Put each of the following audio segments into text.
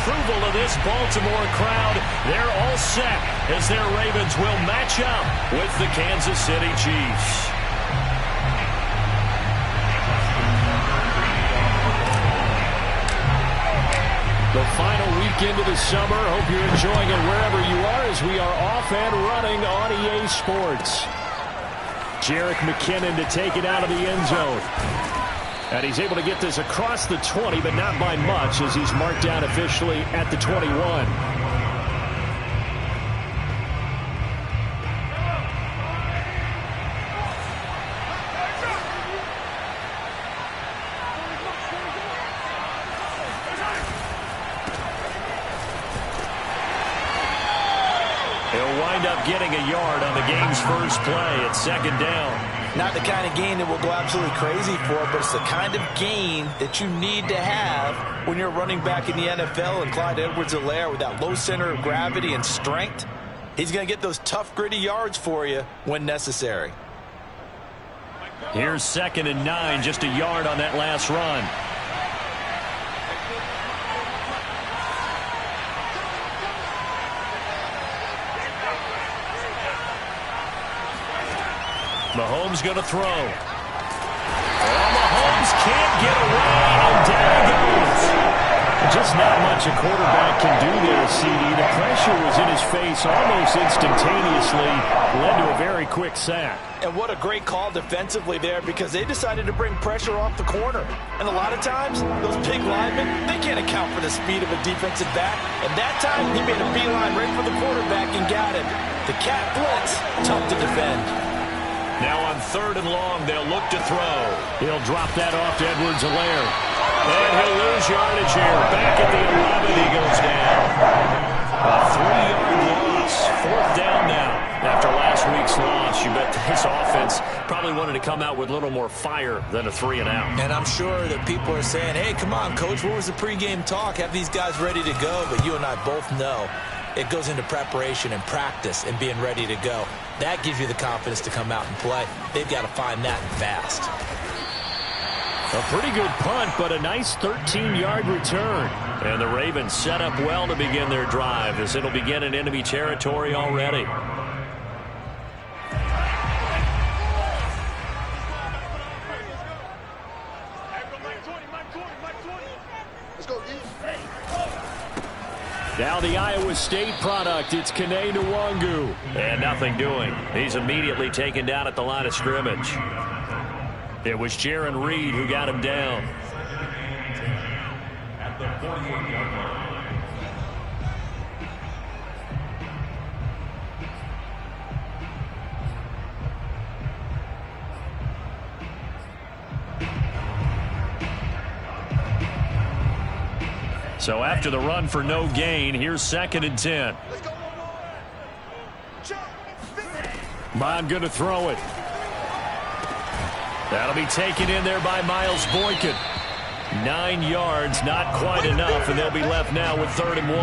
approval of this Baltimore crowd. They're all set as their Ravens will match up with the Kansas City Chiefs. The final weekend of the summer. Hope you're enjoying it wherever you are as we are off and running on EA Sports. Jerick McKinnon to take it out of the end zone. And he's able to get this across the 20, but not by much as he's marked down officially at the 21. Getting a yard on the game's first play at second down. Not the kind of gain that will go absolutely crazy for, but it's the kind of gain that you need to have when you're running back in the NFL. And Clyde Edwards-Helaire, with that low center of gravity and strength, he's going to get those tough, gritty yards for you when necessary. Here's 2nd and 9, just a yard on that last run. Mahomes going to throw. Oh, Mahomes can't get away, and down he goes. Just not much a quarterback can do there, CD. The pressure was in his face almost instantaneously. Led to a very quick sack. And what a great call defensively there, because they decided to bring pressure off the corner. And a lot of times, those big linemen, they can't account for the speed of a defensive back. And that time, he made a beeline right for the quarterback and got him. The cat blitz, tough to defend. Now on 3rd and long, they'll look to throw. He'll drop that off to Edwards-Helaire. And he'll lose yardage here. Back at the 11, he goes down. A 3-yard loss. 4th down now. After last week's loss, you bet this offense probably wanted to come out with a little more fire than a 3-and-out. And I'm sure that people are saying, hey, come on, Coach, what was the pregame talk? Have these guys ready to go? But you and I both know it goes into preparation and practice and being ready to go. That gives you the confidence to come out and play. They've got to find that fast. A pretty good punt, but a nice 13-yard return. And the Ravens set up well to begin their drive as it'll begin in enemy territory already. Now the Iowa State product, it's Kene Nwangwu. And nothing doing. He's immediately taken down at the line of scrimmage. It was Jarran Reed who got him down. At the 48-yard line. So after the run for no gain, here's 2nd and 10. Bond going to throw it. That'll be taken in there by Miles Boykin. 9 yards, not quite enough, and they'll be left now with 3rd and 1.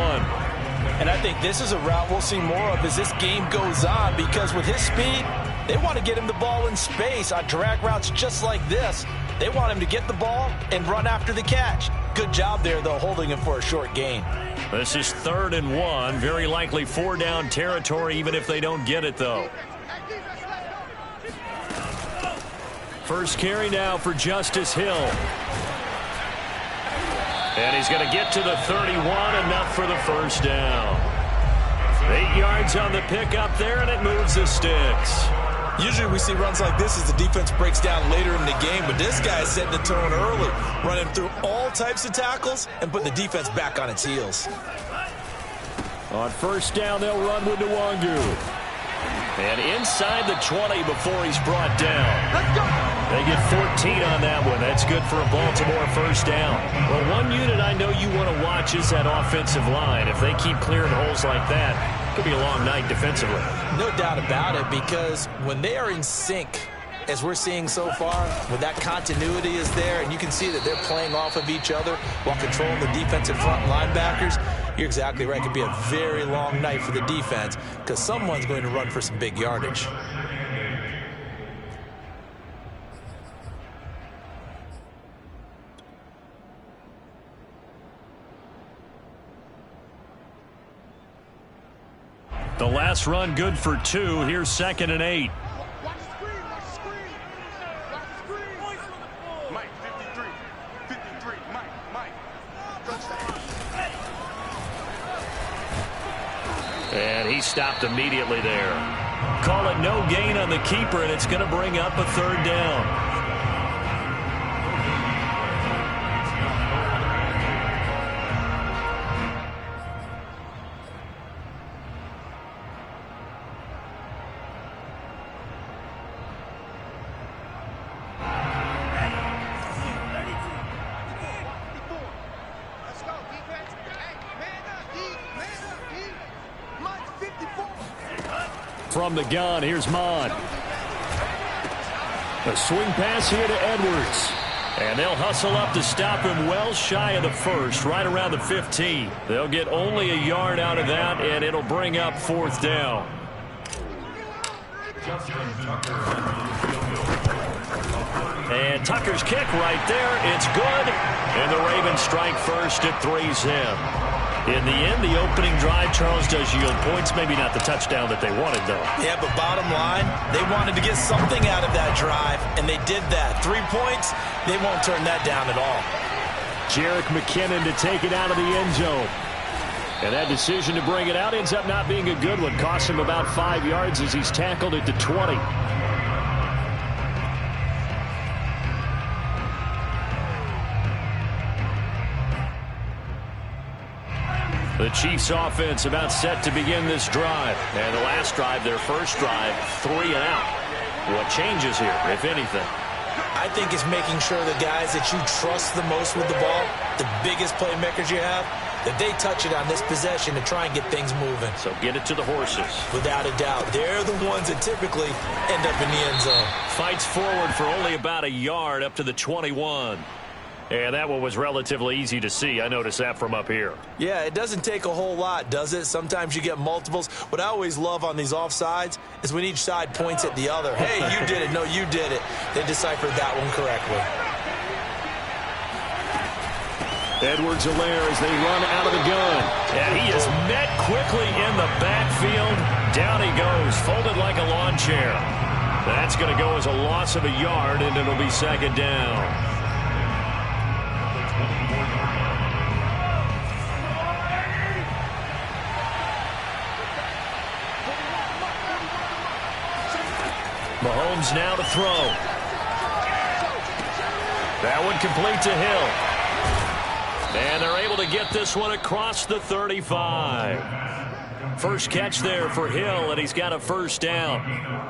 And I think this is a route we'll see more of as this game goes on, because with his speed, they want to get him the ball in space on drag routes just like this. They want him to get the ball and run after the catch. Good job there, though, holding him for a short gain. This is 3rd and 1. Very likely 4-down territory, even if they don't get it, though. First carry now for Justice Hill. And he's going to get to the 31, enough for the first down. 8 yards on the pickup there, and it moves the sticks. Usually we see runs like this as the defense breaks down later in the game, but this guy is setting the tone early, running through all types of tackles and putting the defense back on its heels. On first down, they'll run with Nwangwu. And inside the 20 before he's brought down. Let's go. They get 14 on that one. That's good for a Baltimore first down. Well, one unit I know you want to watch is that offensive line. If they keep clearing holes like that, it could be a long night defensively. No doubt about it, because when they are in sync, as we're seeing so far, when that continuity is there and you can see that they're playing off of each other while controlling the defensive front linebackers, you're exactly right. It could be a very long night for the defense because someone's going to run for some big yardage. The last run good for 2. Here's 2nd and 8. And he stopped immediately there. Call it no gain on the keeper, and it's going to bring up a 3rd down. From the gun, here's Mond. A swing pass here to Edwards. And they'll hustle up to stop him well shy of the 1st, right around the 15. They'll get only a yard out of that, and it'll bring up 4th down. And Tucker's kick right there. It's good. And the Ravens strike first. It 3's him. In the end, the opening drive, Charles, does yield points. Maybe not the touchdown that they wanted, though. Yeah, but bottom line, they wanted to get something out of that drive, and they did that. 3 points, they won't turn that down at all. Jerick McKinnon to take it out of the end zone. And that decision to bring it out ends up not being a good one. Costs him about 5 yards as he's tackled at the 20. The Chiefs offense about set to begin this drive. And the last drive, their first drive, 3 and out. What changes here, if anything? I think it's making sure the guys that you trust the most with the ball, the biggest playmakers you have, that they touch it on this possession to try and get things moving. So get it to the horses. Without a doubt. They're the ones that typically end up in the end zone. Fights forward for only about a yard up to the 21. And that one was relatively easy to see. I noticed that from up here. Yeah, it doesn't take a whole lot, does it? Sometimes you get multiples. What I always love on these offsides is when each side points at the other. Hey, you did it. No, you did it. They deciphered that one correctly. Edwards-Helaire as they run out of the gun. And he is met quickly in the backfield. Down he goes, folded like a lawn chair. That's going to go as a loss of a yard, and it'll be 2nd down. Mahomes now to throw. That one complete to Hill. And they're able to get this one across the 35. First catch there for Hill, and he's got a 1st down.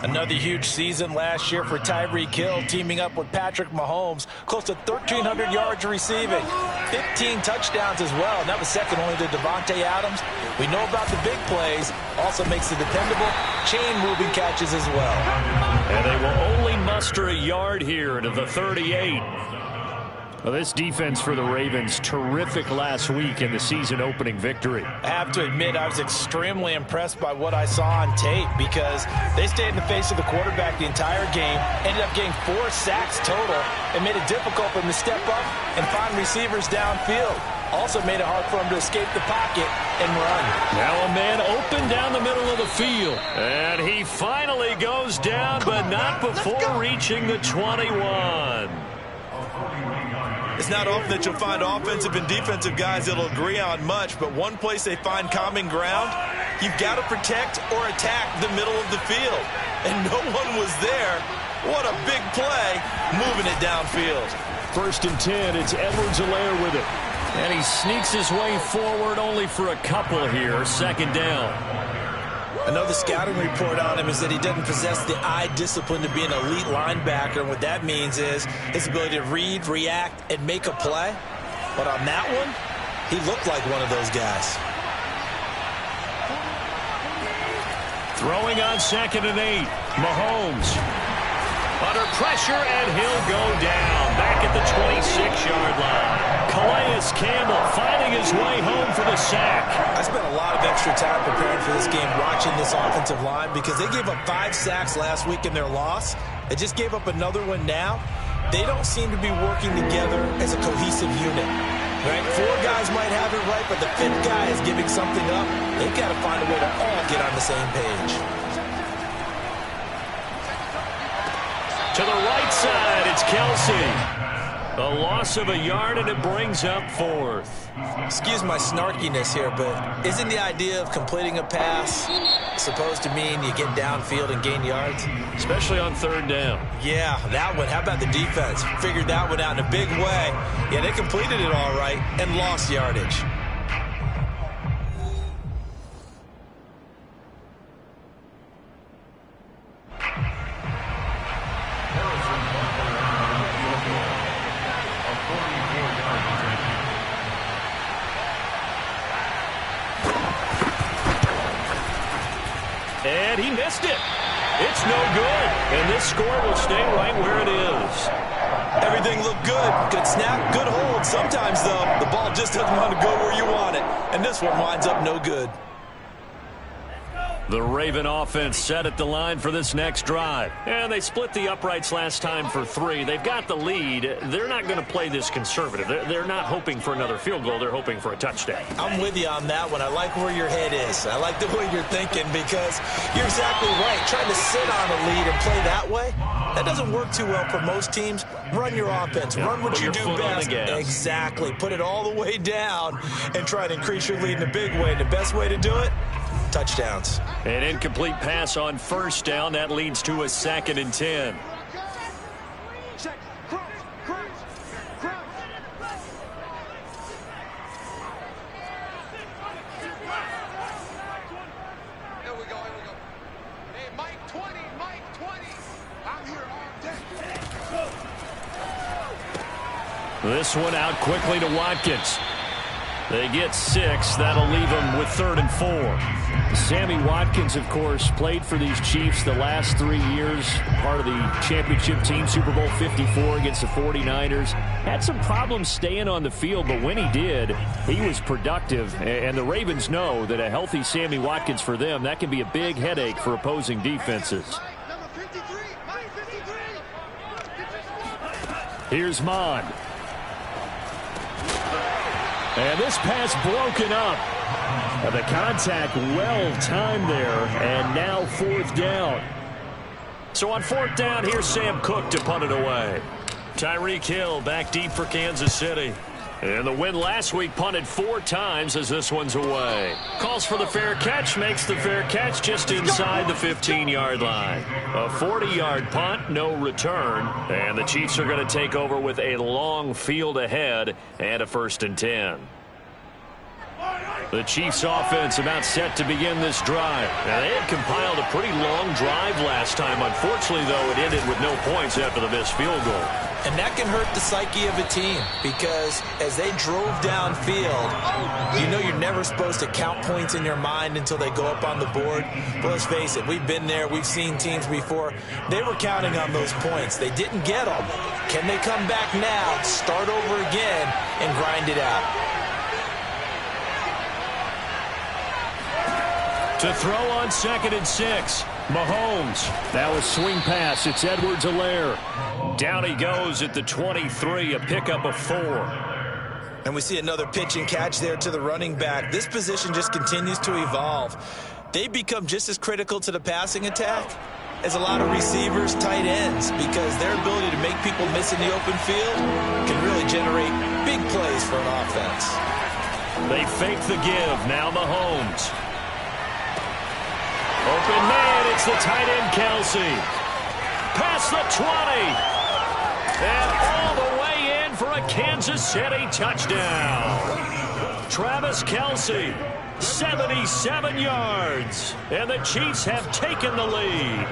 Another huge season last year for Tyreek Hill, teaming up with Patrick Mahomes. Close to 1,300 yards receiving. 15 touchdowns as well, and that was second only to Davante Adams. We know about the big plays. Also makes the dependable chain-moving catches as well. And they will only muster a yard here to the 38. Well, this defense for the Ravens, terrific last week in the season-opening victory. I have to admit, I was extremely impressed by what I saw on tape because they stayed in the face of the quarterback the entire game, ended up getting 4 sacks total, and made it difficult for them to step up and find receivers downfield. Also made it hard for him to escape the pocket and run. Now a man open down the middle of the field. And he finally goes down, but not before reaching the 21. It's not often that you'll find offensive and defensive guys that'll agree on much, but one place they find common ground, you've got to protect or attack the middle of the field. And no one was there. What a big play, moving it downfield. 1st and 10, it's Edwards-Helaire with it. And he sneaks his way forward only for a couple here, 2nd down. I know the scouting report on him is that he doesn't possess the eye discipline to be an elite linebacker. And what that means is his ability to read, react, and make a play. But on that one, he looked like one of those guys. Throwing on 2nd and 8. Mahomes. Under pressure, and he'll go down. Back at the 26-yard line. Calais Campbell finding his way home for the sack. I spent a lot of extra time preparing for this game, watching this offensive line, because they gave up 5 sacks last week in their loss. They just gave up another one now. They don't seem to be working together as a cohesive unit. Right? 4 guys might have it right, but the 5th guy is giving something up. They've got to find a way to all get on the same page. To the right side, it's Kelsey. A loss of a yard, and it brings up 4th. Excuse my snarkiness here, but isn't the idea of completing a pass supposed to mean you get downfield and gain yards? Especially on 3rd down. Yeah, that one. How about the defense? Figured that one out in a big way. Yeah, they completed it all right and lost yardage. And he missed it. It's no good. And this score will stay right where it is. Everything looked good. Good snap, good hold. Sometimes, though, the ball just doesn't want to go where you want it. And this one winds up no good. The Raven offense set at the line for this next drive. And they split the uprights last time for 3. They've got the lead. They're not going to play this conservative. They're not hoping for another field goal. They're hoping for a touchdown. I'm with you on that one. I like where your head is. I like the way you're thinking because you're exactly right. Trying to sit on a lead and play that way, that doesn't work too well for most teams. Run your offense. Run what you do best. Exactly. Put it all the way down and try to increase your lead in a big way. And the best way to do it? Touchdowns. An incomplete pass on 1st down. That leads to a 2nd and 10. This one out quickly to Watkins. They get 6. That'll leave them with 3rd and 4. Sammy Watkins, of course, played for these Chiefs the last 3 years. Part of the championship team, Super Bowl 54 against the 49ers. Had some problems staying on the field, but when he did, he was productive. And the Ravens know that a healthy Sammy Watkins for them, that can be a big headache for opposing defenses. Here's Mond. And this pass broken up. The contact well timed there, and now 4th down. So on 4th down, here's Sam Cook to punt it away. Tyreek Hill back deep for Kansas City. And the win last week punted 4 times as this one's away. Calls for the fair catch, makes the fair catch just inside the 15-yard line. A 40-yard punt, no return. And the Chiefs are going to take over with a long field ahead and a 1st and 10. The Chiefs offense about set to begin this drive. Now, they had compiled a pretty long drive last time. Unfortunately, though, it ended with no points after the missed field goal. And that can hurt the psyche of a team because as they drove downfield, you know you're never supposed to count points in your mind until they go up on the board. But let's face it, we've been there. We've seen teams before. They were counting on those points. They didn't get them. Can they come back now, start over again, and grind it out? To throw on 2nd and 6. Mahomes. That was swing pass. It's Edwards-Helaire. Down he goes at the 23, a pickup of 4. And we see another pitch and catch there to the running back. This position just continues to evolve. They become just as critical to the passing attack as a lot of receivers, tight ends, because their ability to make people miss in the open field can really generate big plays for an offense. They fake the give. Now Mahomes. Open man, it's the tight end Kelsey. Past the 20. And all the way in for a Kansas City touchdown. Travis Kelsey, 77 yards. And the Chiefs have taken the lead.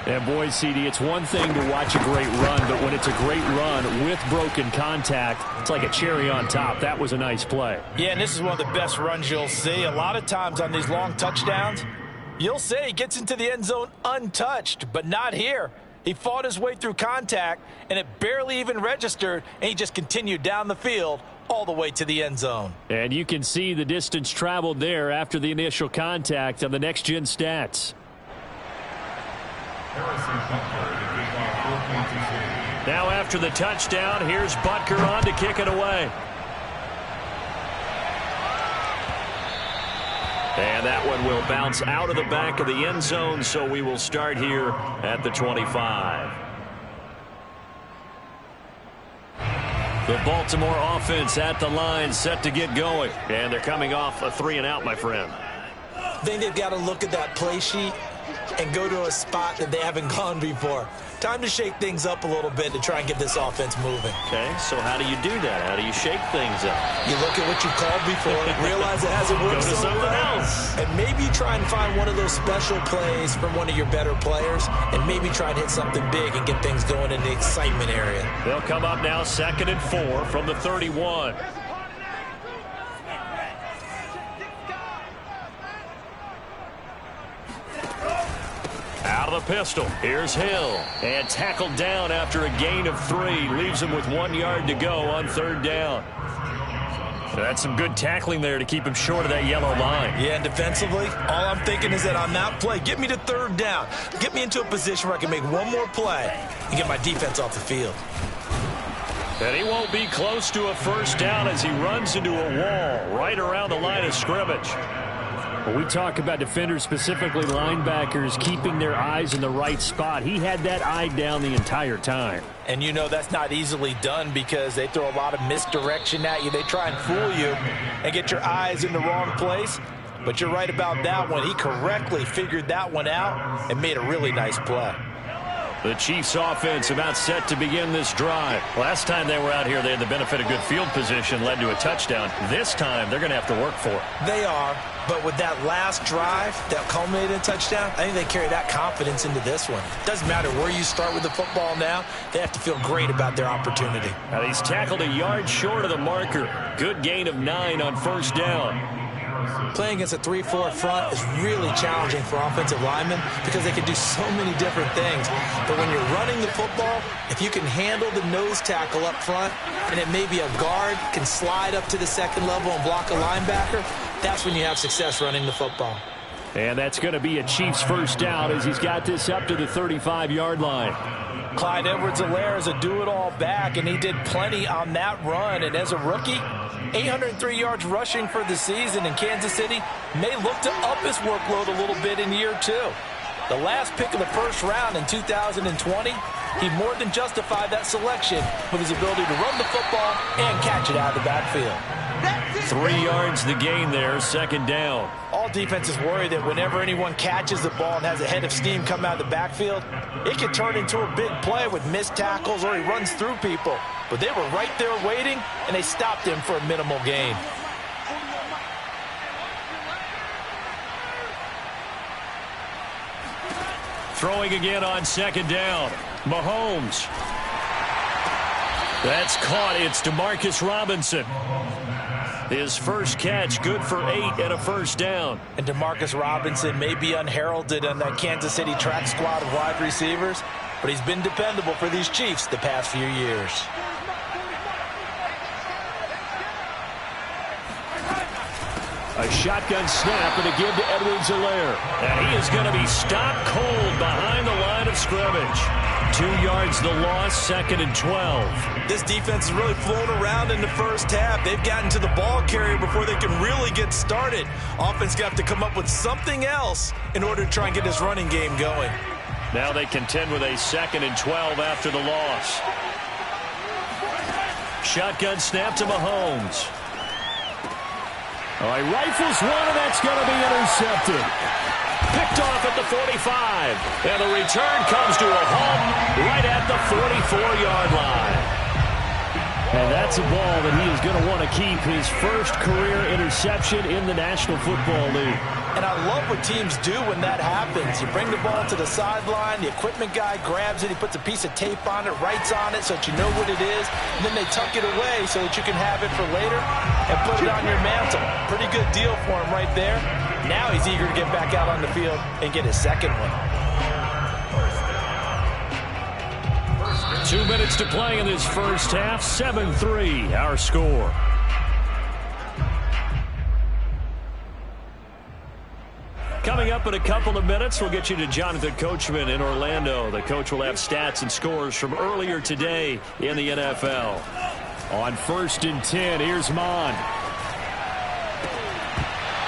And boy, CD, it's one thing to watch a great run, but when it's a great run with broken contact, it's like a cherry on top. That was a nice play. Yeah, and this is one of the best runs you'll see. A lot of times on these long touchdowns, you'll say he gets into the end zone untouched, but not here. He fought his way through contact, and it barely even registered, and he just continued down the field all the way to the end zone. And you can see the distance traveled there after the initial contact on the next-gen stats. Now after the touchdown, here's Butker on to kick it away. And that one will bounce out of the back of the end zone, so we will start here at the 25. The Baltimore offense at the line, set to get going. And they're coming off a 3-and-out, my friend. I think they've got to look at that play sheet and go to a spot that they haven't gone before. Time to shake things up a little bit to try and get this offense moving. Okay, so how do you do that? How do you shake things up? You look at what you called before, realize it hasn't worked Go to so something well, else. and maybe try and find one of those special plays from one of your better players, and maybe try and hit something big and get things going in the excitement area. They'll come up now 2nd and 4 from the 31. Out of the pistol. Here's Hill. And tackled down after a gain of 3. Leaves him with 1 yard to go on 3rd down. So that's some good tackling there to keep him short of that yellow line. Yeah, and defensively, all I'm thinking is that on that play, get me to 3rd down. Get me into a position where I can make one more play and get my defense off the field. And he won't be close to a 1st down as he runs into a wall right around the line of scrimmage. When we talk about defenders, specifically linebackers, keeping their eyes in the right spot, he had that eye down the entire time. And you know that's not easily done because they throw a lot of misdirection at you. They try and fool you and get your eyes in the wrong place. But you're right about that one. He correctly figured that one out and made a really nice play. The Chiefs offense about set to begin this drive. Last time they were out here, they had the benefit of good field position, led to a touchdown. This time, they're going to have to work for it. They are, but with that last drive that culminated in a touchdown, I think they carry that confidence into this one. Doesn't matter where you start with the football now, they have to feel great about their opportunity. Now he's tackled a yard short of the marker. Good gain of 9 on 1st down. Playing against a 3-4 front is really challenging for offensive linemen because they can do so many different things. But when you're running the football, if you can handle the nose tackle up front, and it may be a guard can slide up to the 2nd level and block a linebacker, that's when you have success running the football. And that's going to be a Chiefs 1st down as he's got this up to the 35-yard line. Clyde Edwards-Helaire is a do-it-all back, and he did plenty on that run. And as a rookie, 803 yards rushing for the season, and Kansas City may look to up his workload a little bit in year 2. The last pick of the 1st round in 2020, he more than justified that selection with his ability to run the football and catch it out of the backfield. 3 yards the gain there, 2nd down. All defenses worry that whenever anyone catches the ball and has a head of steam come out of the backfield, it can turn into a big play with missed tackles or he runs through people. But they were right there waiting, and they stopped him for a minimal gain. Throwing again on 2nd down. Mahomes. That's caught. It's Demarcus Robinson. His first catch, good for 8 and a 1st down. And Demarcus Robinson may be unheralded on that Kansas City track squad of wide receivers, but he's been dependable for these Chiefs the past few years. A shotgun snap and a give to Edwards-Helaire. And he is going to be stopped cold behind the line of scrimmage. 2 yards the loss, 2nd and 12. This defense is really flown around in the 1st half. They've gotten to the ball carrier before they can really get started. Offense got to come up with something else in order to try and get this running game going. Now they contend with a 2nd and 12 after the loss. Shotgun snap to Mahomes. All right, rifles one, and that's going to be intercepted. Picked off at the 45. And the return comes to a halt right at the 44-yard line. And that's a ball that he is going to want to keep, his first career interception in the National Football League. And I love what teams do when that happens. You bring the ball to the sideline, the equipment guy grabs it, he puts a piece of tape on it, writes on it so that you know what it is, and then they tuck it away so that you can have it for later and put it on your mantle. Pretty good deal for him right there. Now he's eager to get back out on the field and get his 2nd one. 2 minutes to play in this 1st half. 7-3 our score. Coming up in a couple of minutes, we'll get you to Jonathan Coachman in Orlando. The coach will have stats and scores from earlier today in the NFL. On 1st and 10, here's Mond.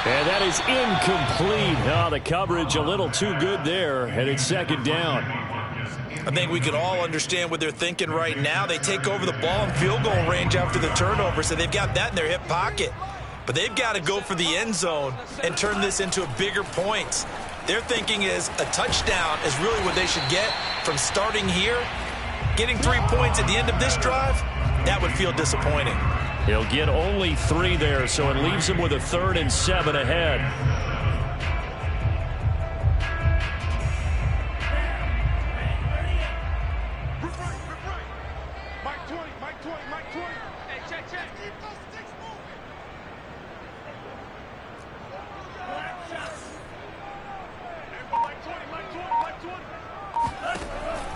And that is incomplete. Oh, the coverage a little too good there, and it's second down. I think we can all understand what they're thinking right now. They take over the ball in field goal range after the turnover, so they've got that in their hip pocket. But they've got to go for the end zone and turn this into a bigger point. Their thinking is a touchdown is really what they should get from starting here. Getting 3 points at the end of this drive, that would feel disappointing. He'll get only 3 there, so it leaves him with a 3rd and 7 ahead.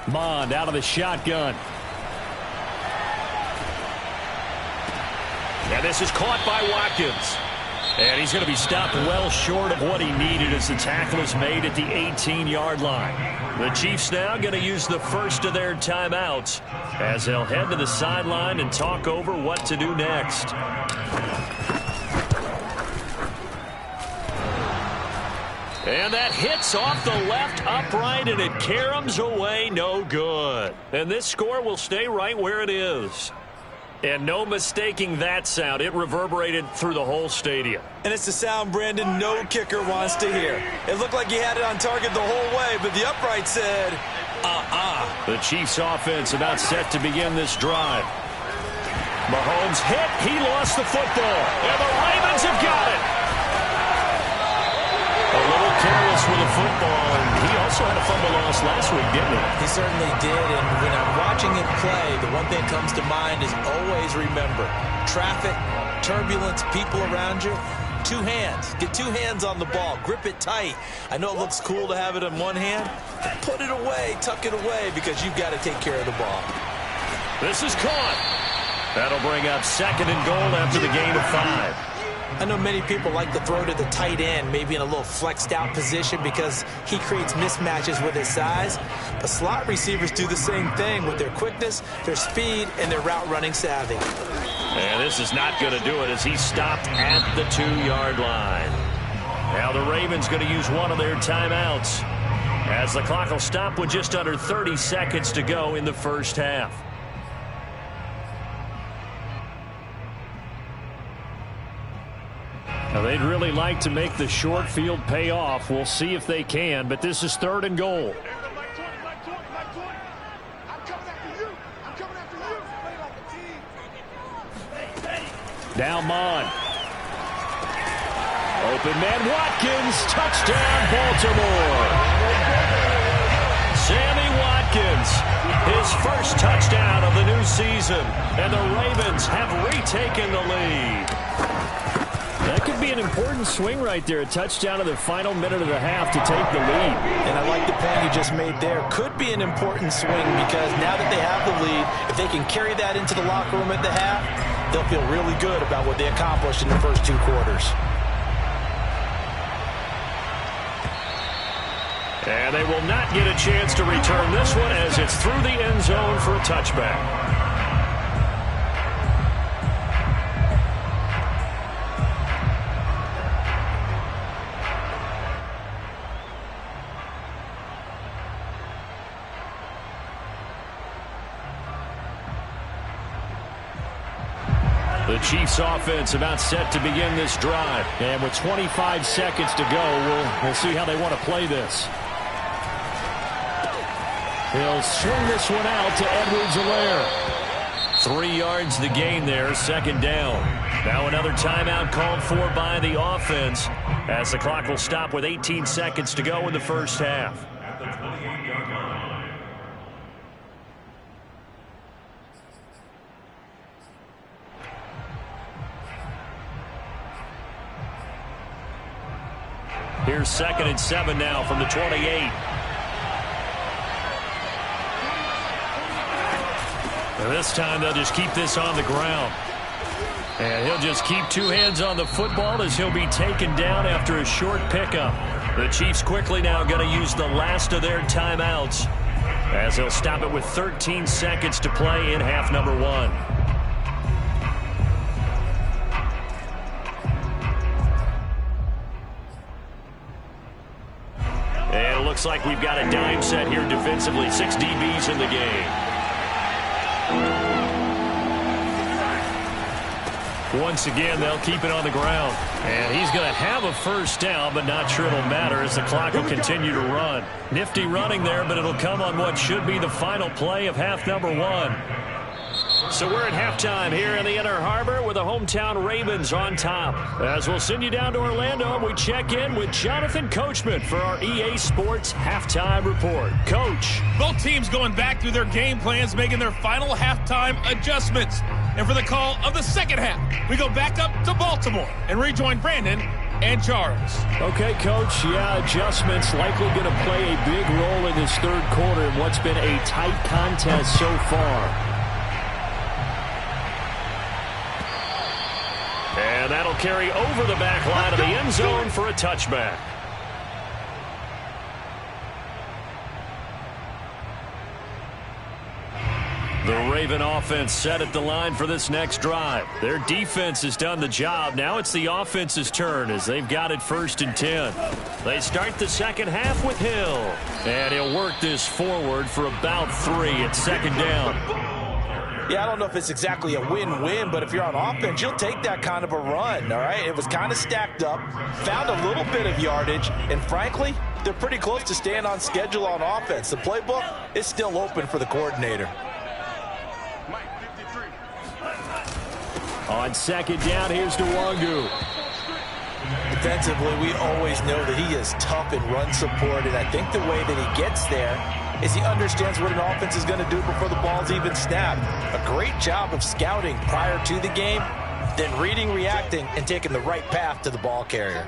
Mond out of the shotgun. And this is caught by Watkins. And he's going to be stopped well short of what he needed as the tackle is made at the 18-yard line. The Chiefs now going to use the first of their timeouts as they'll head to the sideline and talk over what to do next. And that hits off the left upright, and it caroms away, no good. And this score will stay right where it is. And no mistaking that sound. It reverberated through the whole stadium. And it's the sound, Brandon, no kicker wants to hear. It looked like he had it on target the whole way, but the upright said, The Chiefs offense about set to begin this drive. Mahomes hit. He lost the football. And the Ravens have got it. A little careless with the football, and he also had a fumble loss last week, didn't he? He certainly did, and when I'm watching him play, the one thing that comes to mind is always remember, traffic, turbulence, people around you, 2 hands. Get 2 hands on the ball. Grip it tight. I know it looks cool to have it in one hand, but put it away, tuck it away, because you've got to take care of the ball. This is caught. That'll bring up 2nd and goal after the gain of 5. I know many people like to throw to the tight end, maybe in a little flexed out position because he creates mismatches with his size. But slot receivers do the same thing with their quickness, their speed, and their route running savvy. And this is not going to do it as he stopped at the 2-yard line. Now the Ravens going to use one of their timeouts as the clock will stop with just under 30 seconds to go in the first half. Now, they'd really like to make the short field pay off. We'll see if they can, but this is 3rd and goal. Now Mond. Open man Watkins. Touchdown, Baltimore. Sammy Watkins. His first touchdown of the new season. And the Ravens have retaken the lead. That could be an important swing right there. A touchdown in the final minute of the half to take the lead. And I like the point you just made there. Could be an important swing because now that they have the lead, if they can carry that into the locker room at the half, they'll feel really good about what they accomplished in the first 2 quarters. And they will not get a chance to return this one as it's through the end zone for a touchback. The Chiefs offense about set to begin this drive. And with 25 seconds to go, we'll see how they want to play this. He'll swing this one out to Edwards-Helaire. 3 yards the gain there, 2nd down. Now another timeout called for by the offense as the clock will stop with 18 seconds to go in the first half. Here's 2nd and 7 now from the 28. And this time they'll just keep this on the ground. And he'll just keep 2 hands on the football as he'll be taken down after a short pickup. The Chiefs quickly now going to use the last of their timeouts as they'll stop it with 13 seconds to play in half number 1. it looks like we've got a dime set here defensively. 6 DBs in the game. Once again, they'll keep it on the ground. And he's going to have a first down, but not sure it'll matter as the clock will continue to run. Nifty running there, but it'll come on what should be the final play of half number 1. So we're at halftime here in the Inner Harbor with the hometown Ravens on top. As we'll send you down to Orlando, we check in with Jonathan Coachman for our EA Sports Halftime Report. Coach. Both teams going back through their game plans, making their final halftime adjustments. And for the call of the second half, we go back up to Baltimore and rejoin Brandon and Charles. Okay, Coach. Yeah, adjustments likely going to play a big role in this third quarter in what's been a tight contest so far. And that'll carry over the back line of the end zone for a touchback. The Raven offense set at the line for this next drive. Their defense has done the job. Now it's the offense's turn as they've got it 1st and 10. They start the second half with Hill. And he'll work this forward for about 3 at 2nd down. Yeah, I don't know if it's exactly a win-win, but if you're on offense, you'll take that kind of a run, all right? It was kind of stacked up, found a little bit of yardage, and frankly, they're pretty close to staying on schedule on offense. The playbook is still open for the coordinator. On 2nd down, here's Nwangu. Defensively, we always know that he is tough in run support, and I think the way that he gets there is he understands what an offense is going to do before the ball's even snapped. A great job of scouting prior to the game, then reading, reacting, and taking the right path to the ball carrier.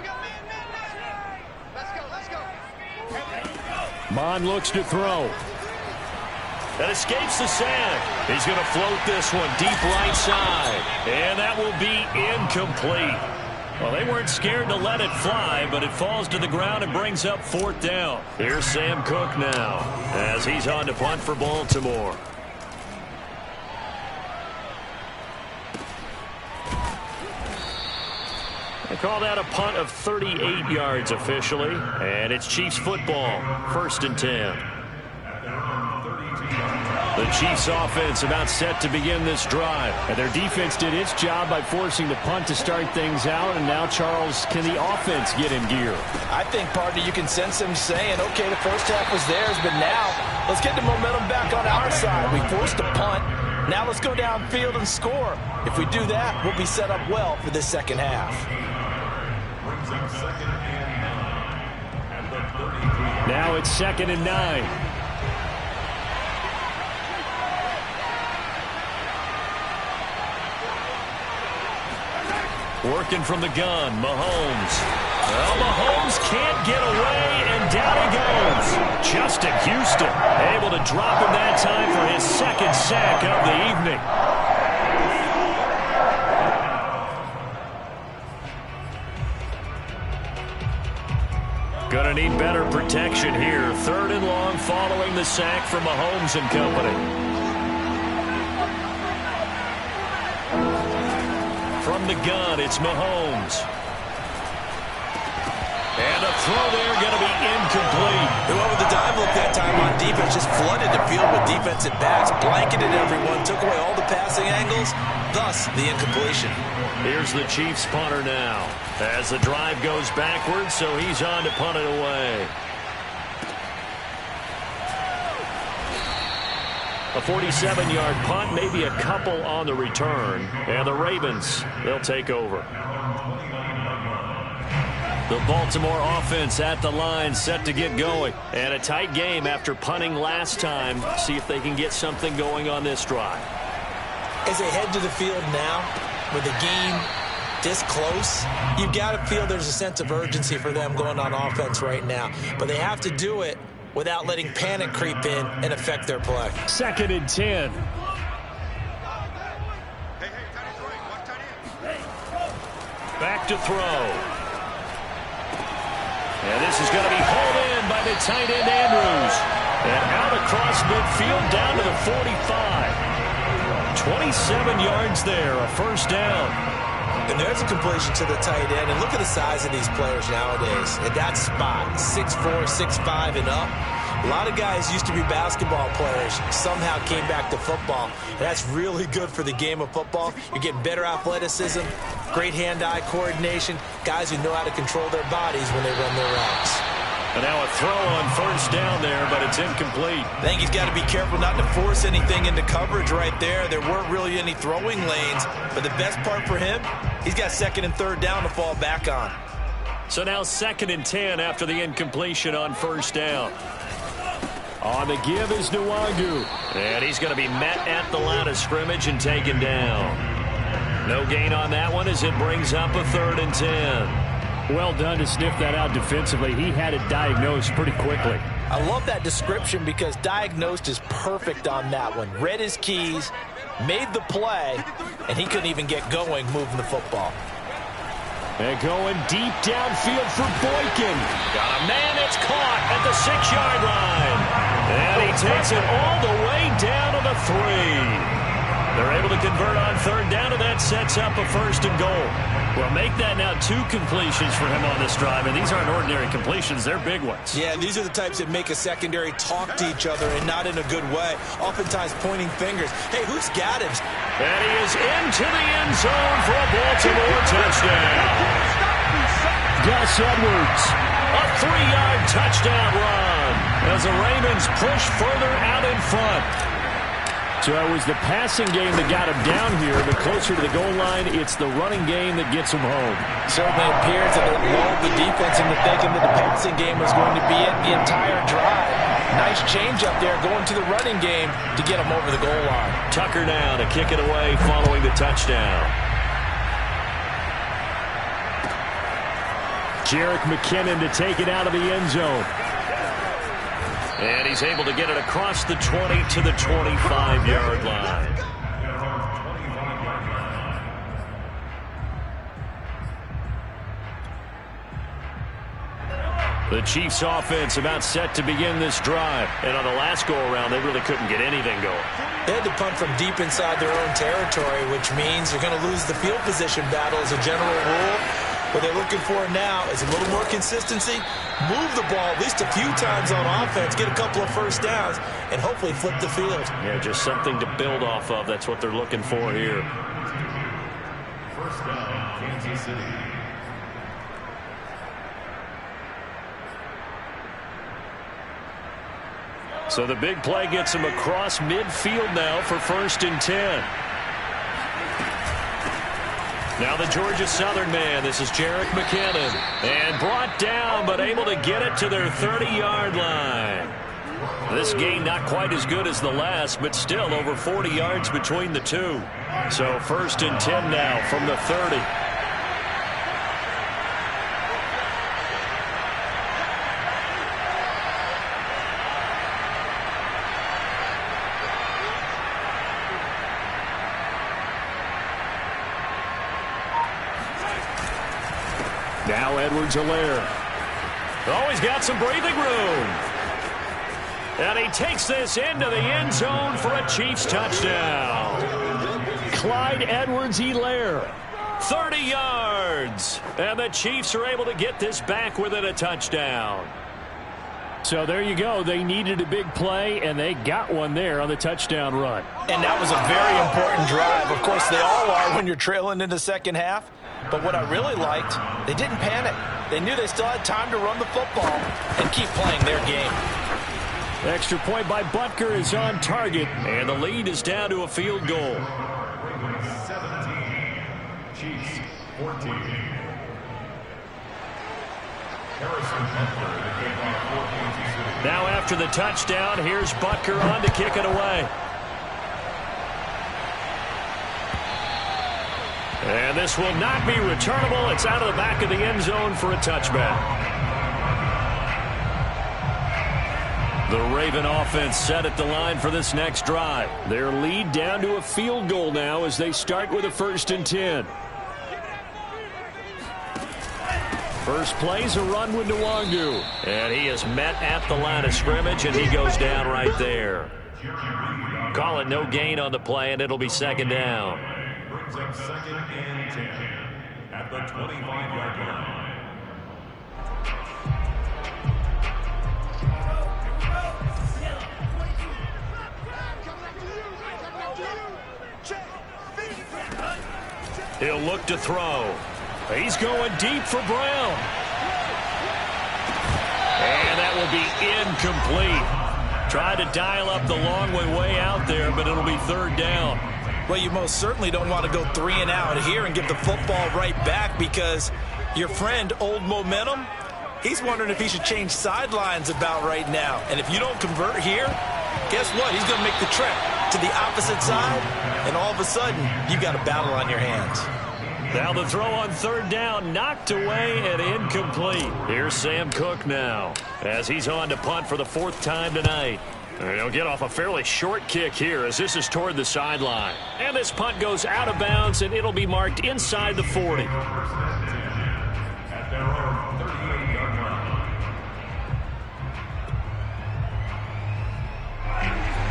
Mon looks to throw. That escapes the sack. He's going to float this one deep right side. And that will be incomplete. Well, they weren't scared to let it fly, but it falls to the ground and brings up 4th down. Here's Sam Cook now as he's on to punt for Baltimore. They call that a punt of 38 yards officially, and it's Chiefs football, 1st and 10. The Chiefs offense about set to begin this drive. And their defense did its job by forcing the punt to start things out. And now, Charles, can the offense get in gear? I think, partner, you can sense them saying, okay, the first half was theirs, but now let's get the momentum back on our side. We forced a punt. Now let's go downfield and score. If we do that, we'll be set up well for this second half. Now it's 2nd and 9. Working from the gun, Mahomes. Well, Mahomes can't get away, and down he goes. Justin Houston able to drop him that time for his 2nd sack of the evening. Gonna need better protection here. 3rd and long following the sack from Mahomes and company. From the gun, it's Mahomes. And a throw there going to be incomplete. Whoever the dime look that time on defense just flooded the field with defensive backs, blanketed everyone, took away all the passing angles, thus the incompletion. Here's the Chiefs punter now as the drive goes backwards, so he's on to punt it away. A 47-yard punt, maybe a couple on the return. And the Ravens, they'll take over. The Baltimore offense at the line, set to get going. And a tight game after punting last time. See if they can get something going on this drive. As they head to the field now, with the game this close, you've got to feel there's a sense of urgency for them going on offense right now. But they have to do it without letting panic creep in and affect their play. 2nd and 10. Back to throw. And this is going to be hauled in by the tight end Andrews. And out across midfield down to the 45. 27 yards there, a 1st down. And there's a completion to the tight end. And look at the size of these players nowadays. At that spot, 6'4", 6'5", and up. A lot of guys used to be basketball players, somehow came back to football. And that's really good for the game of football. You're getting better athleticism, great hand-eye coordination, guys who know how to control their bodies when they run their routes. And now a throw on first down there, but it's incomplete. I think he's got to be careful not to force anything into coverage right there. There weren't really any throwing lanes, but the best part for him, he's got second and third down to fall back on. So now 2nd and 10 after the incompletion on first down. On the give is Nwangu. And he's going to be met at the line of scrimmage and taken down. No gain on that one as it brings up a 3rd and 10. Well done to sniff that out defensively. He had it diagnosed pretty quickly. I love that description because diagnosed is perfect on that one. Read his keys, made the play, and he couldn't even get going moving the football. And going deep downfield for Boykin. Got a man that's caught at the 6-yard line. And he takes it all the way down to the 3. They're able to convert on 3rd down, and that sets up a 1st and goal. Well, make that now 2 completions for him on this drive, and these aren't ordinary completions. They're big ones. Yeah, these are the types that make a secondary talk to each other and not in a good way, oftentimes pointing fingers. Hey, who's got him? And he is into the end zone for a Baltimore touchdown. Gus Edwards, a 3-yard touchdown run as the Ravens push further out in front. So it was the passing game that got him down here, but closer to the goal line, it's the running game that gets him home. Certainly appears that it lulled the defense into thinking that the passing game was going to be it the entire drive. Nice change up there going to the running game to get him over the goal line. Tucker now to kick it away following the touchdown. Jerick McKinnon to take it out of the end zone. And he's able to get it across the 20 to the 25-yard line. The Chiefs offense about set to begin this drive. And on the last go-around, they really couldn't get anything going. They had to punt from deep inside their own territory, which means they're going to lose the field position battle as a general rule. What they're looking for now is a little more consistency, move the ball at least a few times on offense, get a couple of first downs, and hopefully flip the field. Yeah, just something to build off of. That's what they're looking for here. First down, Kansas City. So the big play gets him across midfield now for 1st and 10. Now the Georgia Southern man. This is Jerick McKinnon. And brought down, but able to get it to their 30-yard line. This gain not quite as good as the last, but still over 40 yards between the two. So 1st and 10 now from the 30. Now Edwards-Helaire. Oh, he's got some breathing room. And he takes this into the end zone for a Chiefs touchdown. Clyde Edwards-Helaire, 30 yards. And the Chiefs are able to get this back within a touchdown. So there you go. They needed a big play, and they got one there on the touchdown run. And that was a very important drive. Of course, they all are when you're trailing in the second half. But what I really liked, they didn't panic. They knew they still had time to run the football and keep playing their game. Extra point by Butker is on target, and the lead is down to a field goal. 17, Chiefs 14. Harrison Butker, the kickoff for Kansas City. Now after the touchdown, here's Butker on to kick it away. And this will not be returnable. It's out of the back of the end zone for a touchback. The Raven offense set at the line for this next drive. Their lead down to a field goal now as they start with a 1st and 10. First play's a run with Nwangu. And he is met at the line of scrimmage, and he goes down right there. Call it no gain on the play, and it'll be 2nd down. Brings up 2nd and 10. at the 25-yard line. He'll look to throw. He's going deep for Brown. And that will be incomplete. Tried to dial up the long way out there, but it'll be third down. Well, you most certainly don't want to go 3 and out here and give the football right back, because your friend, Old Momentum, he's wondering if he should change sidelines about right now. And if you don't convert here, guess what? He's going to make the trip to the opposite side, and all of a sudden, you got a battle on your hands. Now the throw on third down, knocked away and incomplete. Here's Sam Cook now, as he's on to punt for the 4th time tonight. And he'll get off a fairly short kick here, as this is toward the sideline. And this punt goes out of bounds, and it'll be marked inside the 40. At their own 38-yard line.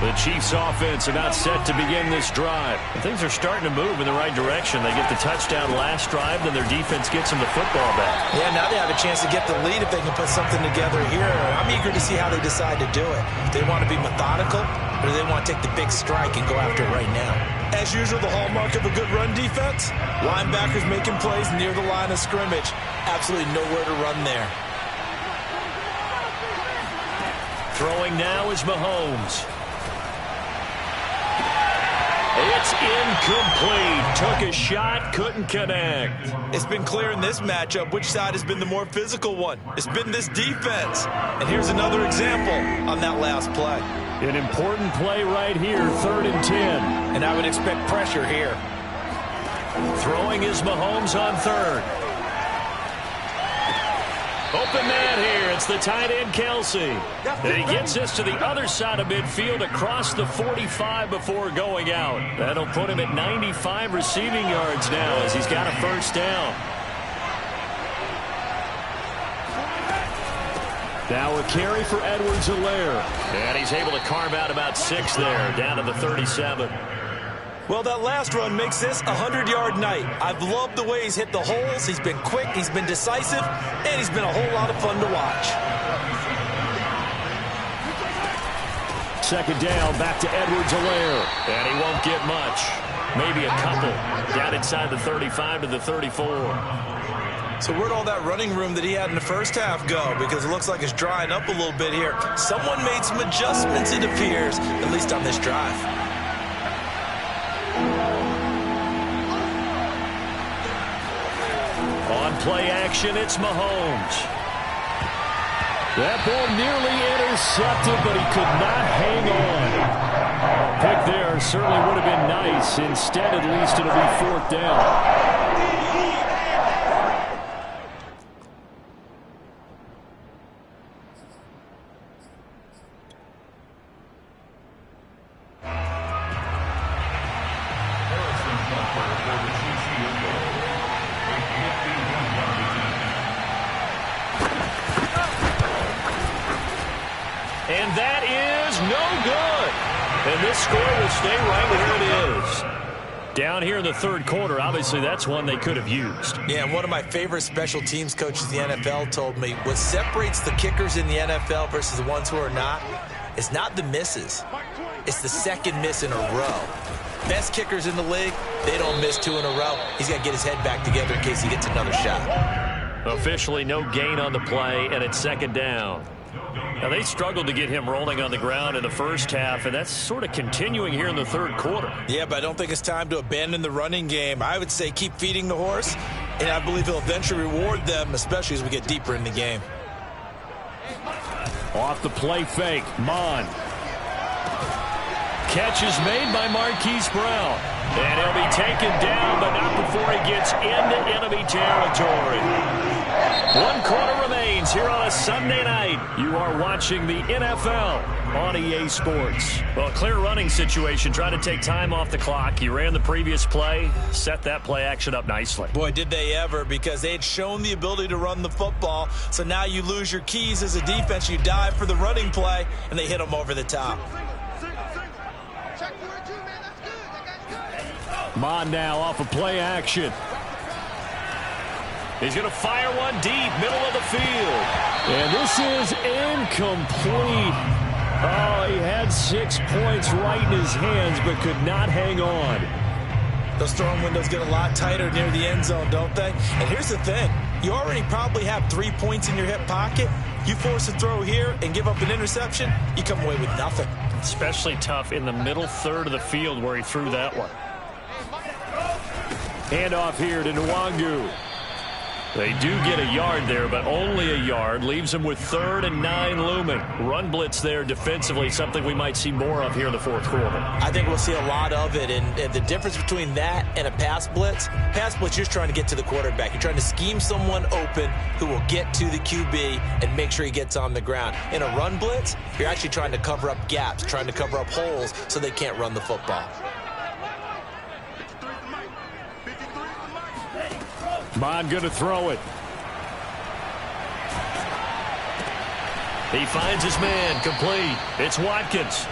The Chiefs offense about set to begin this drive. And things are starting to move in the right direction. They get the touchdown last drive, then their defense gets them the football back. Yeah, now they have a chance to get the lead if they can put something together here. I'm eager to see how they decide to do it. If they want to be methodical, or do they want to take the big strike and go after it right now? As usual, the hallmark of a good run defense, linebackers making plays near the line of scrimmage. Absolutely nowhere to run there. Throwing now is Mahomes. It's incomplete. Took a shot, couldn't connect. It's been clear in this matchup which side has been the more physical one. It's been this defense. And here's another example on that last play. An important play right here, 3rd and 10. And I would expect pressure here. Throwing is Mahomes on 3rd. Open man here. It's the tight end, Kelsey. And he gets this to the other side of midfield across the 45 before going out. That'll put him at 95 receiving yards now as he's got a 1st down. Now a carry for Edwards-Helaire. And he's able to carve out about 6 there, down to the 37. Well, that last run makes this a 100-yard night. I've loved the way he's hit the holes. He's been quick, he's been decisive, and he's been a whole lot of fun to watch. 2nd down, back to Edwards-Helaire. And he won't get much. Maybe a couple. Down inside the 35 to the 34. So where'd all that running room that he had in the first half go? Because it looks like it's drying up a little bit here. Someone made some adjustments, it appears, at least on this drive. On play action, it's Mahomes. That ball nearly intercepted, but he could not hang on. Pick there certainly would have been nice. Instead, at least, it'll be 4th down. And that is no good. And this score will stay right where it is. Down here in the 3rd quarter, obviously that's one they could have used. Yeah, and one of my favorite special teams coaches in the NFL told me what separates the kickers in the NFL versus the ones who are not is not the misses. It's the 2nd miss in a row. Best kickers in the league, they don't miss 2 in a row. He's got to get his head back together in case he gets another shot. Officially no gain on the play, and it's 2nd down. Now, they struggled to get him rolling on the ground in the first half, and that's sort of continuing here in the 3rd quarter. Yeah, but I don't think it's time to abandon the running game. I would say keep feeding the horse, and I believe he'll eventually reward them, especially as we get deeper in the game. Off the play fake, Mon. Catch is made by Marquise Brown. And he'll be taken down, but not before he gets into enemy territory. 1 quarter remains here on a Sunday night. You are watching the NFL on EA Sports. Well, clear running situation. Trying to take time off the clock. He ran the previous play, set that play action up nicely. Boy, did they ever, because they had shown the ability to run the football. So now you lose your keys as a defense. You dive for the running play, and they hit them over the top. Mon now off of play action. He's going to fire one deep, middle of the field. And this is incomplete. Oh, he had 6 points right in his hands, but could not hang on. Those throwing windows get a lot tighter near the end zone, don't they? And here's the thing. You already probably have 3 points in your hip pocket. You force a throw here and give up an interception, you come away with nothing. Especially tough in the middle third of the field where he threw that one. Handoff here to Nwangu. They do get a yard there, but only a yard. Leaves them with 3rd and 9 looming. Run blitz there defensively, something we might see more of here in the fourth quarter. I think we'll see a lot of it, and the difference between that and a pass blitz, you're just trying to get to the quarterback. You're trying to scheme someone open who will get to the QB and make sure he gets on the ground. In a run blitz, you're actually trying to cover up gaps, trying to cover up holes so they can't run the football. Bond going to throw it. He finds his man, complete. It's Watkins.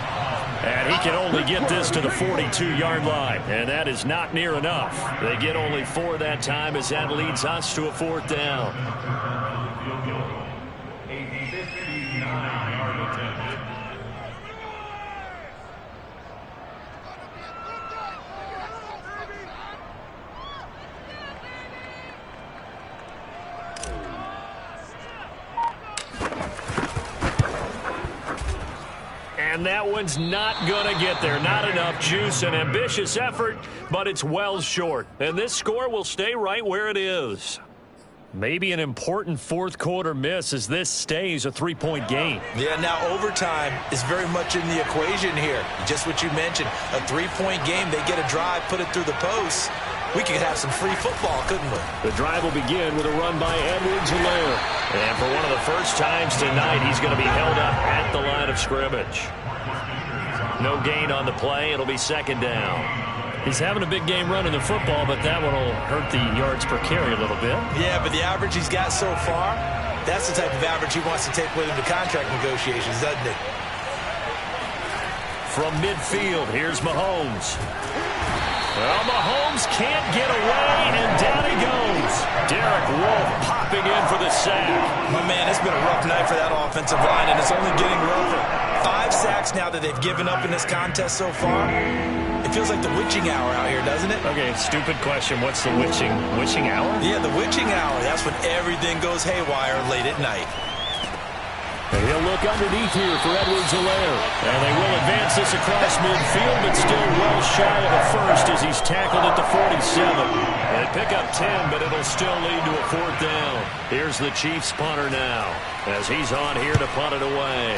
And he can only get this to the 42-yard line. And that is not near enough. They get only 4 that time as that leads us to a 4th down. And that one's not going to get there. Not enough juice. An ambitious effort, but it's well short. And this score will stay right where it is. Maybe an important fourth quarter miss as this stays a 3-point game. Yeah, now overtime is very much in the equation here. Just what you mentioned, a 3-point game. They get a drive, put it through the post. We could have some free football, couldn't we? The drive will begin with a run by Edwards-Helaire. And for one of the first times tonight, he's going to be held up at the line of scrimmage. No gain on the play. It'll be 2nd down. He's having a big game running the football, but that one will hurt the yards per carry a little bit. Yeah, but the average he's got so far, that's the type of average he wants to take with him to contract negotiations, doesn't he? From midfield, here's Mahomes. Well, Mahomes can't get away, and down he goes. Derek Wolfe popping in for the sack. My man, it's been a rough night for that offensive line, and it's only getting rougher. 5 sacks now that they've given up in this contest so far. It feels like the witching hour out here, doesn't it? Okay, stupid question. What's the witching hour? Yeah, the witching hour. That's when everything goes haywire late at night. And he'll look underneath here for Edwards-Helaire. And they will advance this across midfield, but still well shy of a first as he's tackled at the 47. And pick up 10, but it'll still lead to a 4th down. Here's the Chiefs punter now as he's on here to punt it away.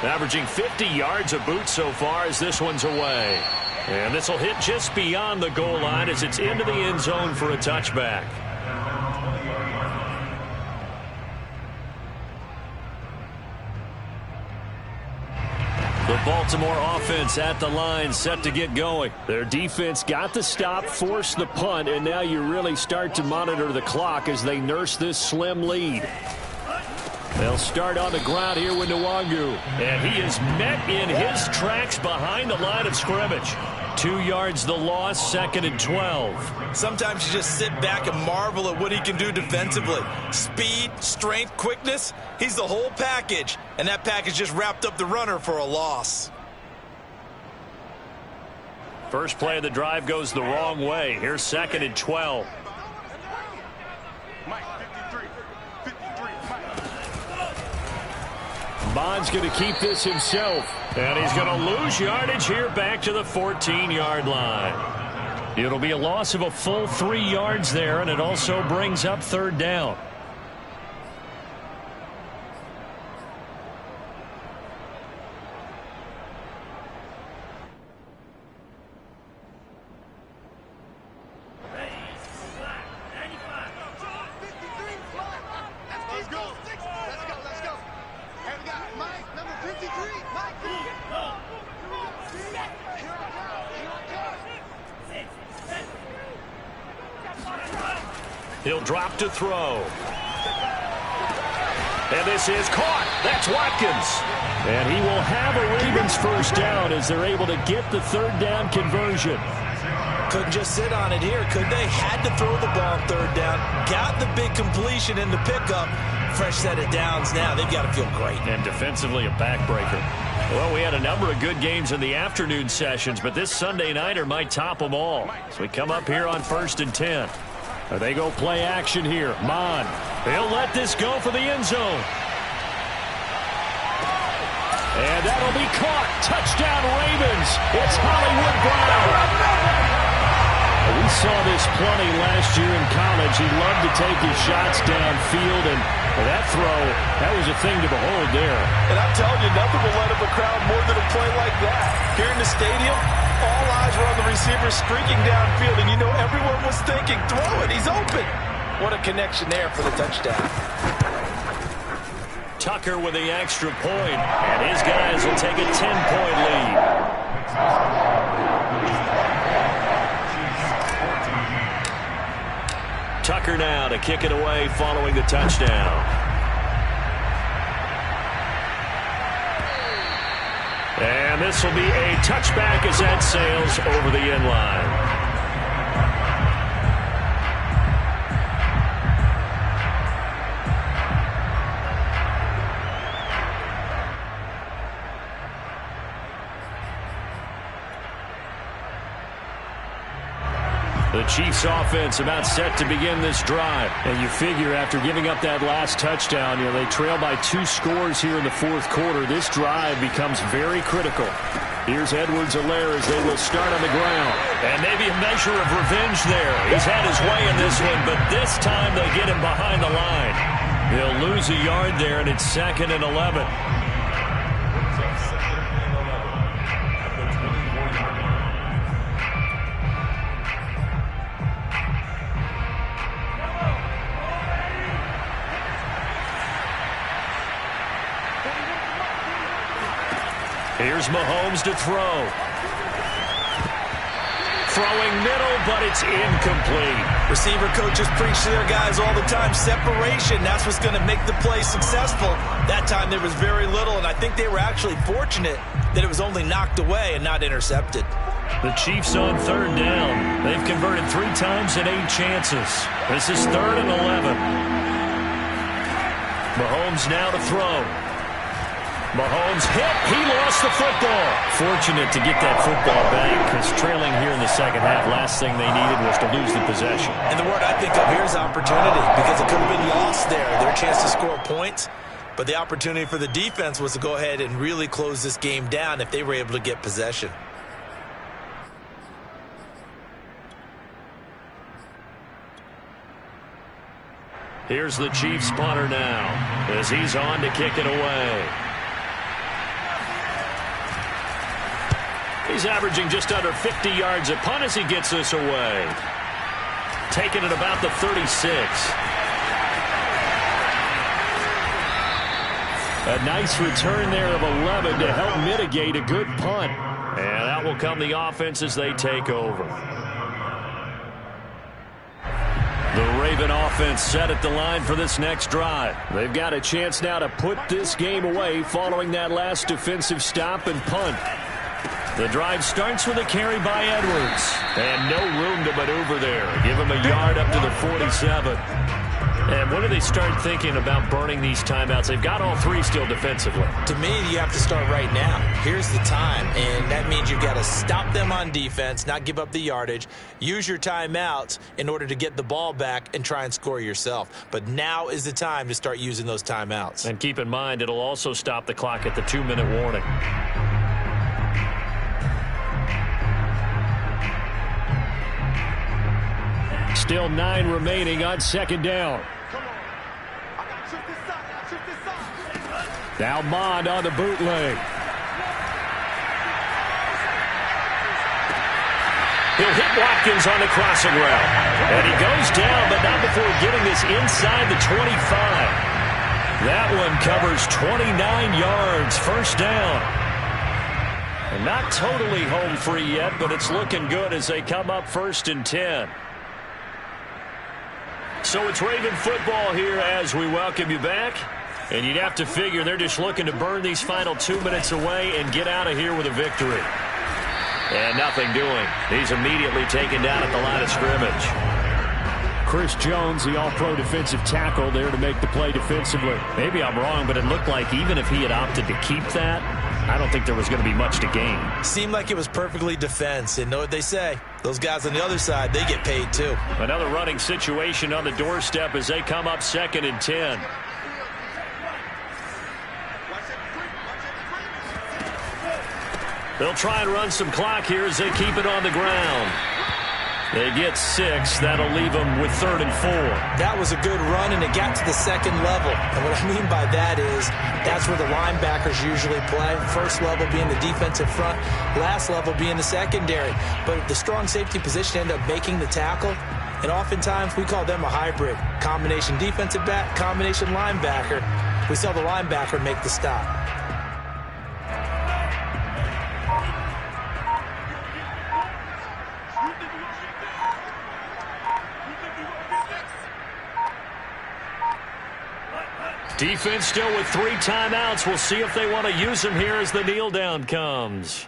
Averaging 50 yards a boot so far as this one's away. And this will hit just beyond the goal line as it's into the end zone for a touchback. The Baltimore offense at the line, set to get going. Their defense got the stop, forced the punt, and now you really start to monitor the clock as they nurse this slim lead. They'll start on the ground here with Nwangu. And he is met in his tracks behind the line of scrimmage. 2 yards the loss, 2nd and 12. Sometimes you just sit back and marvel at what he can do defensively. Speed, strength, quickness, he's the whole package. And that package just wrapped up the runner for a loss. First play of the drive goes the wrong way. Here's 2nd and 12. Bond's going to keep this himself. And he's going to lose yardage here back to the 14-yard line. It'll be a loss of a full 3 yards there, and it also brings up 3rd down. He'll drop to throw. And this is caught. That's Watkins. And he will have a Ravens first down as they're able to get the 3rd down conversion. couldn't just sit on it here, could they? Had to throw the ball on third down, got the big completion in the pickup. Fresh set of downs now. They've got to feel great. And defensively, a backbreaker. Well, we had a number of good games in the afternoon sessions, but this Sunday nighter might top them all. So we come up here on 1st and 10. They go play action here. Mond. He'll let this go for the end zone. And that'll be caught. Touchdown, Ravens. It's Hollywood Brown. We saw this plenty last year in college. He loved to take his shots downfield, and that throw, that was a thing to behold there. And I'm telling you, nothing will light up a crowd more than a play like that. Here in the stadium, all eyes were on the receiver streaking downfield, and you know everyone was thinking, throw it, he's open. What a connection there for the touchdown. Tucker with the extra point, and his guys will take a 10-point lead. Tucker now to kick it away following the touchdown. And this will be a touchback as that sails over the end line. The Chiefs offense about set to begin this drive. And you figure after giving up that last touchdown, they trail by 2 scores here in the fourth quarter. This drive becomes very critical. Here's Edwards-Helaire as they will start on the ground. And maybe a measure of revenge there. He's had his way in this one, but this time they get him behind the line. They'll lose a yard there, and it's 2nd and 11. Here's Mahomes to throw. Throwing middle, but it's incomplete. Receiver coaches preach to their guys all the time. Separation, that's what's going to make the play successful. That time there was very little, and I think they were actually fortunate that it was only knocked away and not intercepted. The Chiefs on 3rd down. They've converted 3 times in 8 chances. This is 3rd and 11. Mahomes now to throw. Mahomes hit. He lost the football. Fortunate to get that football back because trailing here in the second half, last thing they needed was to lose the possession. And the word I think of here is opportunity because it could have been lost there. Their chance to score points, but the opportunity for the defense was to go ahead and really close this game down if they were able to get possession. Here's the Chiefs punter now as he's on to kick it away. He's averaging just under 50 yards a punt as he gets this away. Taking it about the 36. A nice return there of 11 to help mitigate a good punt. And that will come the offense as they take over. The Raven offense set at the line for this next drive. They've got a chance now to put this game away following that last defensive stop and punt. The drive starts with a carry by Edwards. And no room to maneuver there. Give him a yard up to the 47. And when do they start thinking about burning these timeouts? They've got all 3 still defensively. To me, you have to start right now. Here's the time, and that means you've got to stop them on defense, not give up the yardage. Use your timeouts in order to get the ball back and try and score yourself. But now is the time to start using those timeouts. And keep in mind, it'll also stop the clock at the 2-minute warning. Still 9 remaining on 2nd down. Now Mond on the bootleg. He'll hit Watkins on the crossing route. And he goes down, but not before getting this inside the 25. That one covers 29 yards, 1st down. And not totally home free yet, but it's looking good as they come up 1st and 10. So it's Raven football here as we welcome you back. And you'd have to figure they're just looking to burn these final 2 minutes away and get out of here with a victory. And nothing doing. He's immediately taken down at the line of scrimmage. Chris Jones, the all-pro defensive tackle, there to make the play defensively. Maybe I'm wrong, but it looked like even if he had opted to keep that, I don't think there was going to be much to gain. Seemed like it was perfectly defense. And know what they say? Those guys on the other side, they get paid too. Another running situation on the doorstep as they come up 2nd and 10. They'll try and run some clock here as they keep it on the ground. They get 6. That'll leave them with 3rd and 4. That was a good run, and it got to the 2nd level. And what I mean by that is that's where the linebackers usually play. First level being the defensive front, last level being the secondary. But the strong safety position ended up making the tackle. And oftentimes we call them a hybrid. Combination defensive back, combination linebacker. We saw the linebacker make the stop. Defense still with 3 timeouts. We'll see if they want to use them here as the kneel down comes.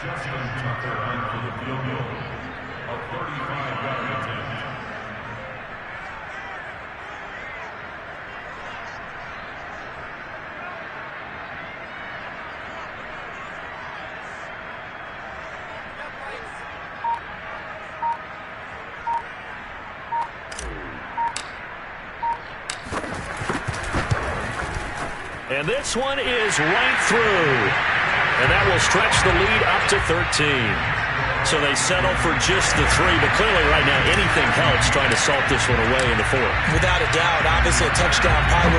Justin Tucker on for the field goal of 35-yard attempt. And this one is right through. And that will stretch the lead up to 13. So they settle for just the 3. But clearly right now anything helps trying to salt this one away in the 4th. Without a doubt, obviously a touchdown probably